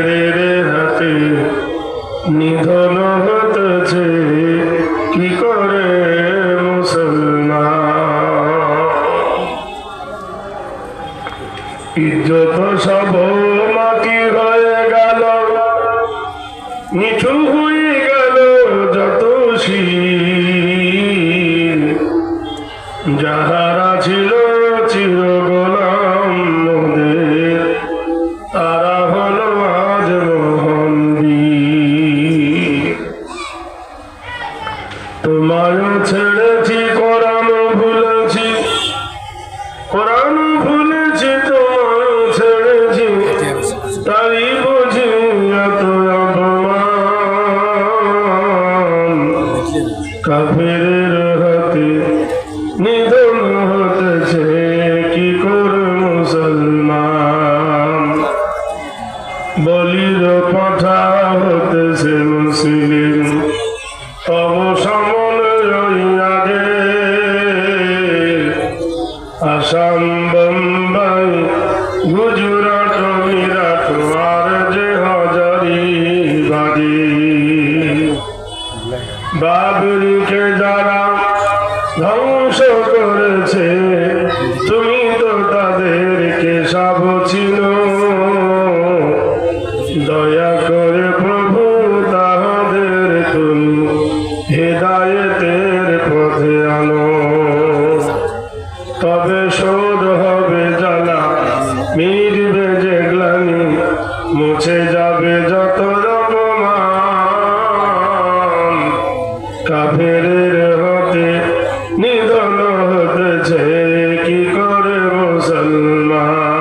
কাফেরের হাতে নিধন হতেছে কি করে মুসলমান। ইজ্জত সব মাটি হয়ে গেল, নিচু হয়ে গেল যত শীল। যাহারা ছিল চির গোলাম মোদের, তারা হলো আজ মহান বীর। তোমায়ও ছেড়েছি, কোরআন ভুলেছি, কোরআন ভুলেছি, তোমায়ও ছেড়েছি, তাই বুঝি এত অপমান। কাফেরের হাতে নিধন হতেছে কি করে মুসলমান। বলির পাঠা হতেছে মুসলিম, তব সামনে আগে আসাম, বোম্বাই, গুজরাট, মিরাট আর যে হাজারিবাগে। বাবরিকে যারা ধ্বংস করেছে, তুমি তো তাদেরকে সব চিনো। দয়া করে প্রভু তাহাদের তুমি হেদায়েতের পথে আনো। তবে শোধ হবে জ্বালা, মিটবে যে গ্লানি, মুছে যাবে যত অপমান। কাফেরের হাতে নিধন হতেছে কি করে মুসলমান।